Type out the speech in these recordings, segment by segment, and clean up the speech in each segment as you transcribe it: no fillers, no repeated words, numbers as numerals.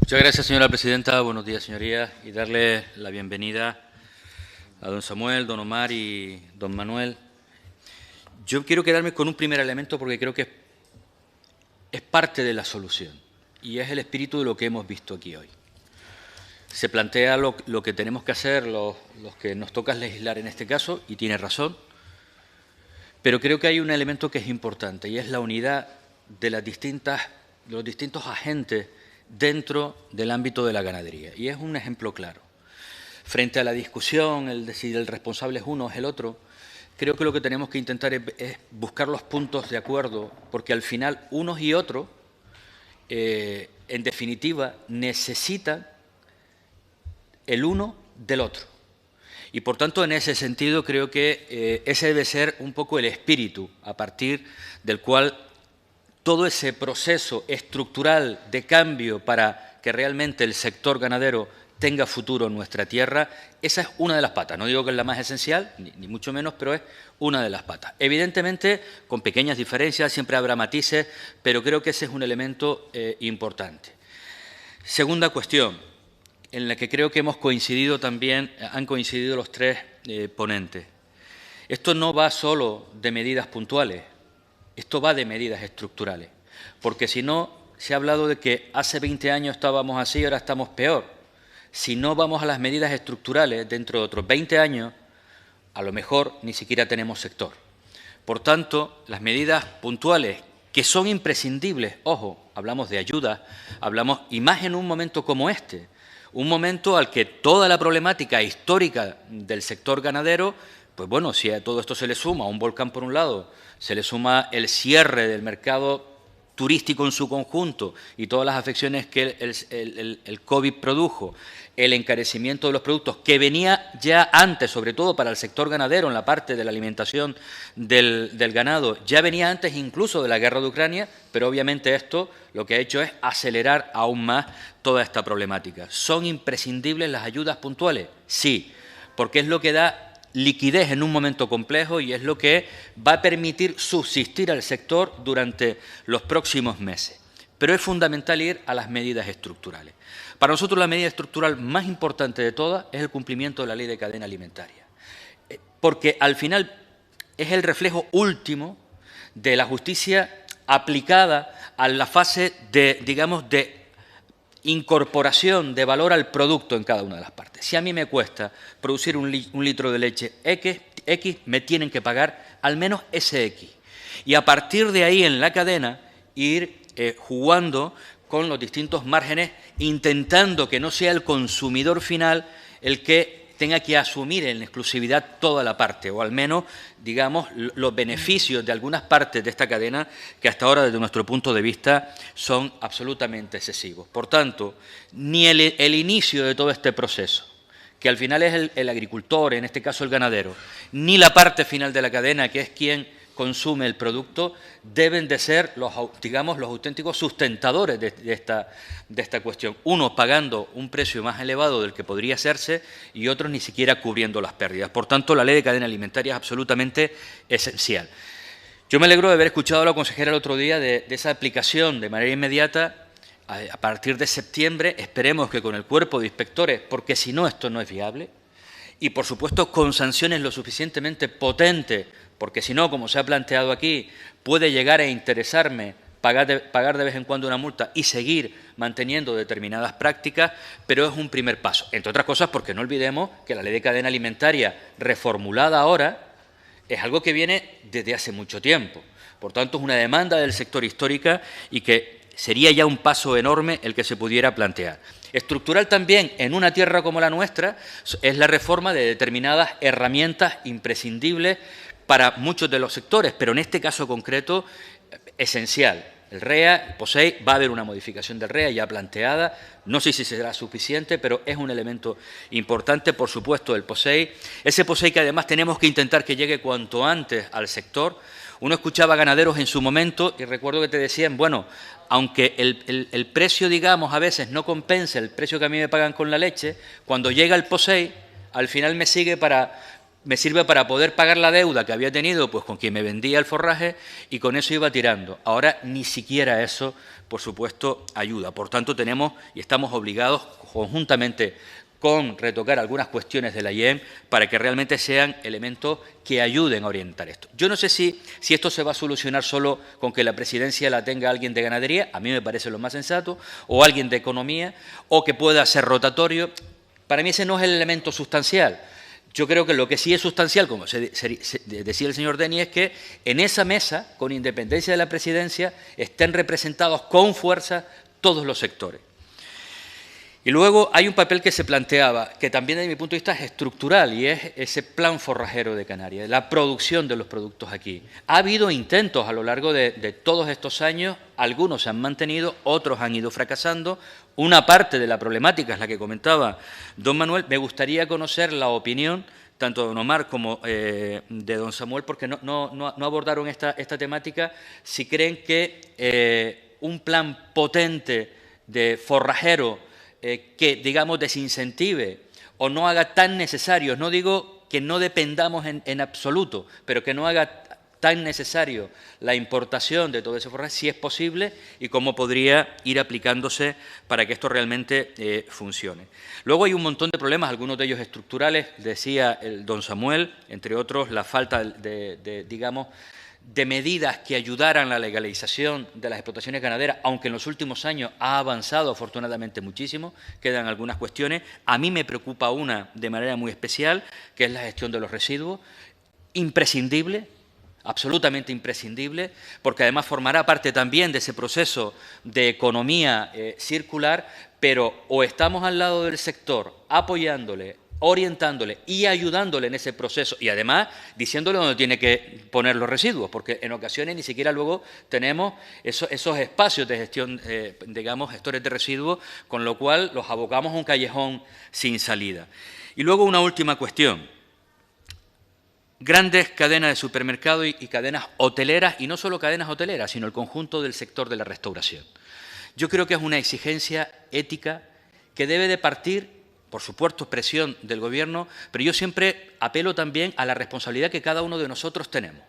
Muchas gracias, señora presidenta. Buenos días, señorías. Y darle la bienvenida a don Samuel, don Omar y don Manuel. Yo quiero quedarme con un primer elemento porque creo que es parte de la solución y es el espíritu de lo que hemos visto aquí hoy. Se plantea lo que tenemos que hacer, los que nos toca legislar en este caso, y tiene razón, pero creo que hay un elemento que es importante y es la unidad de los distintos agentes dentro del ámbito de la ganadería. Y es un ejemplo claro. Frente a la discusión, el de si el responsable es uno o es el otro, creo que lo que tenemos que intentar es buscar los puntos de acuerdo, porque al final unos y otros, en definitiva, necesitan el uno del otro. Y por tanto, en ese sentido, creo que ese debe ser un poco el espíritu a partir del cual todo ese proceso estructural de cambio para que realmente el sector ganadero tenga futuro en nuestra tierra, esa es una de las patas. No digo que es la más esencial, ni mucho menos, pero es una de las patas. Evidentemente, con pequeñas diferencias, siempre habrá matices, pero creo que ese es un elemento importante. Segunda cuestión, en la que creo que hemos coincidido también, han coincidido los tres ponentes. Esto no va solo de medidas puntuales, esto va de medidas estructurales, porque si no, se ha hablado de que hace 20 años estábamos así y ahora estamos peor. Si no vamos a las medidas estructurales, dentro de otros 20 años, a lo mejor ni siquiera tenemos sector. Por tanto, las medidas puntuales, que son imprescindibles, ojo, hablamos de ayuda, hablamos, y más en un momento como este, un momento al que toda la problemática histórica del sector ganadero, pues bueno, si a todo esto se le suma un volcán por un lado, se le suma el cierre del mercado turístico en su conjunto y todas las afecciones que el COVID produjo, el encarecimiento de los productos, que venía ya antes, sobre todo para el sector ganadero, en la parte de la alimentación del ganado, ya venía antes incluso de la guerra de Ucrania, pero obviamente esto lo que ha hecho es acelerar aún más toda esta problemática. ¿Son imprescindibles las ayudas puntuales? Sí, porque es lo que da liquidez en un momento complejo y es lo que va a permitir subsistir al sector durante los próximos meses. Pero es fundamental ir a las medidas estructurales. Para nosotros la medida estructural más importante de todas es el cumplimiento de la ley de cadena alimentaria, porque al final es el reflejo último de la justicia aplicada a la fase de, digamos, de incorporación de valor al producto en cada una de las partes. Si a mí me cuesta producir un litro de leche X, me tienen que pagar al menos ese X. Y a partir de ahí en la cadena ir jugando con los distintos márgenes, intentando que no sea el consumidor final el que tenga que asumir en exclusividad toda la parte, o al menos, digamos, los beneficios de algunas partes de esta cadena que hasta ahora, desde nuestro punto de vista, son absolutamente excesivos. Por tanto, ni el inicio de todo este proceso, que al final es el agricultor, en este caso el ganadero, ni la parte final de la cadena, que es quien consume el producto, deben de ser los auténticos sustentadores de esta cuestión. Unos pagando un precio más elevado del que podría hacerse y otros ni siquiera cubriendo las pérdidas. Por tanto, la ley de cadena alimentaria es absolutamente esencial. Yo me alegro de haber escuchado a la consejera el otro día de esa aplicación de manera inmediata a partir de septiembre. Esperemos que con el cuerpo de inspectores, porque si no, esto no es viable. Y, por supuesto, con sanciones lo suficientemente potentes, porque si no, como se ha planteado aquí, puede llegar a interesarme pagar de vez en cuando una multa y seguir manteniendo determinadas prácticas, pero es un primer paso. Entre otras cosas, porque no olvidemos que la ley de cadena alimentaria reformulada ahora es algo que viene desde hace mucho tiempo. Por tanto, es una demanda del sector histórica y que sería ya un paso enorme el que se pudiera plantear. Estructural también en una tierra como la nuestra es la reforma de determinadas herramientas imprescindibles para muchos de los sectores, pero en este caso concreto esencial. El REA, el POSEI, va a haber una modificación del REA ya planteada, no sé si será suficiente, pero es un elemento importante, por supuesto, el POSEI. Ese POSEI que además tenemos que intentar que llegue cuanto antes al sector. Uno escuchaba a ganaderos en su momento y recuerdo que te decían, bueno, aunque el precio, digamos, a veces no compensa el precio que a mí me pagan con la leche, cuando llega el POSEI, al final me sigue para me sirve para poder pagar la deuda que había tenido pues con quien me vendía el forraje y con eso iba tirando. Ahora ni siquiera eso, por supuesto, ayuda. Por tanto, tenemos y estamos obligados conjuntamente con retocar algunas cuestiones de la IEM para que realmente sean elementos que ayuden a orientar esto. Yo no sé si esto se va a solucionar solo con que la presidencia la tenga alguien de ganadería, a mí me parece lo más sensato, o alguien de economía, o que pueda ser rotatorio. Para mí ese no es el elemento sustancial. Yo creo que lo que sí es sustancial, como decía el señor Deni, es que en esa mesa, con independencia de la presidencia, estén representados con fuerza todos los sectores. Y luego hay un papel que se planteaba, que también desde mi punto de vista es estructural, y es ese plan forrajero de Canarias, la producción de los productos aquí. Ha habido intentos a lo largo de todos estos años, algunos se han mantenido, otros han ido fracasando. Una parte de la problemática es la que comentaba don Manuel. Me gustaría conocer la opinión tanto de don Omar como de don Samuel, porque no abordaron esta temática, si creen que un plan potente de forrajero que, digamos, desincentive o no haga tan necesarios, no digo que no dependamos en absoluto, pero que no haga tan necesario la importación de todo ese forraje, si es posible, y cómo podría ir aplicándose para que esto realmente funcione. Luego hay un montón de problemas, algunos de ellos estructurales, decía el don Samuel, entre otros la falta digamos, de medidas que ayudaran a la legalización de las explotaciones ganaderas, aunque en los últimos años ha avanzado afortunadamente muchísimo, quedan algunas cuestiones. A mí me preocupa una de manera muy especial, que es la gestión de los residuos, imprescindible, absolutamente imprescindible, porque además formará parte también de ese proceso de economía circular, pero o estamos al lado del sector apoyándole, orientándole y ayudándole en ese proceso y además diciéndole dónde tiene que poner los residuos, porque en ocasiones ni siquiera luego tenemos esos espacios de gestión, digamos, gestores de residuos, con lo cual los abocamos a un callejón sin salida. Y luego una última cuestión. Grandes cadenas de supermercados y cadenas hoteleras, y no solo cadenas hoteleras, sino el conjunto del sector de la restauración. Yo creo que es una exigencia ética que debe de partir, por supuesto, presión del Gobierno, pero yo siempre apelo también a la responsabilidad que cada uno de nosotros tenemos.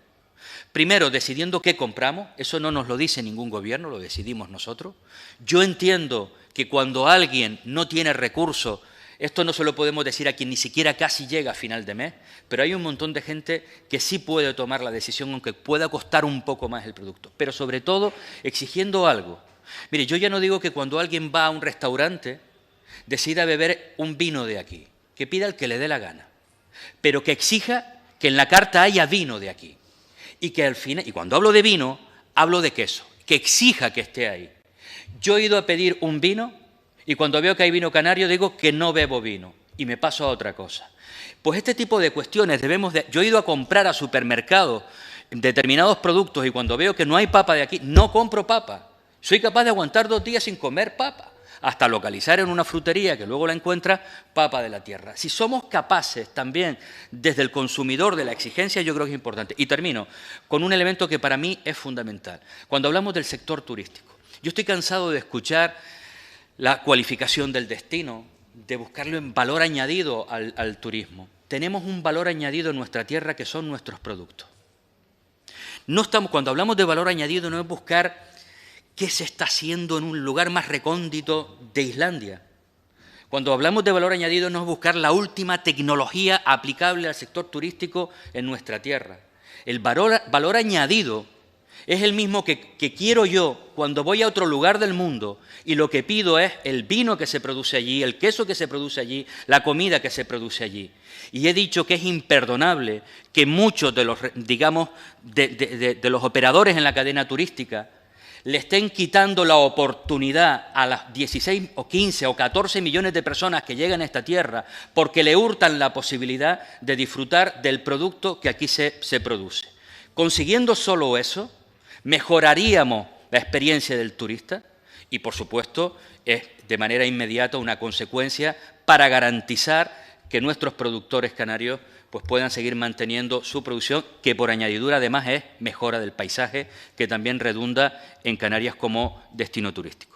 Primero, decidiendo qué compramos, eso no nos lo dice ningún gobierno, lo decidimos nosotros. Yo entiendo que cuando alguien no tiene recursos, esto no se lo podemos decir a quien ni siquiera casi llega a final de mes, pero hay un montón de gente que sí puede tomar la decisión, aunque pueda costar un poco más el producto. Pero sobre todo, exigiendo algo. Mire, yo ya no digo que cuando alguien va a un restaurante decida beber un vino de aquí, que pida el que le dé la gana, pero que exija que en la carta haya vino de aquí. Y que al final, y cuando hablo de vino, hablo de queso, que exija que esté ahí. Yo he ido a pedir un vino y cuando veo que hay vino canario digo que no bebo vino y me paso a otra cosa. Pues este tipo de cuestiones debemos de... Yo he ido a comprar a supermercados determinados productos y cuando veo que no hay papa de aquí, no compro papa. Soy capaz de aguantar 2 días sin comer papa, hasta localizar en una frutería que luego la encuentra papa de la tierra. Si somos capaces también desde el consumidor de la exigencia, yo creo que es importante. Y termino con un elemento que para mí es fundamental. Cuando hablamos del sector turístico, yo estoy cansado de escuchar la cualificación del destino, de buscarlo en valor añadido al turismo. Tenemos un valor añadido en nuestra tierra que son nuestros productos. Cuando hablamos de valor añadido no es buscar qué se está haciendo en un lugar más recóndito de Islandia. Cuando hablamos de valor añadido no es buscar la última tecnología aplicable al sector turístico en nuestra tierra. El valor añadido es el mismo que quiero yo cuando voy a otro lugar del mundo y lo que pido es el vino que se produce allí, el queso que se produce allí, la comida que se produce allí. Y he dicho que es imperdonable que muchos de los, digamos, de los operadores en la cadena turística le estén quitando la oportunidad a las 16 o 15 o 14 millones de personas que llegan a esta tierra porque le hurtan la posibilidad de disfrutar del producto que aquí se produce. Consiguiendo solo eso, mejoraríamos la experiencia del turista y, por supuesto, es de manera inmediata una consecuencia para garantizar que nuestros productores canarios pues puedan seguir manteniendo su producción, que por añadidura además es mejora del paisaje, que también redunda en Canarias como destino turístico.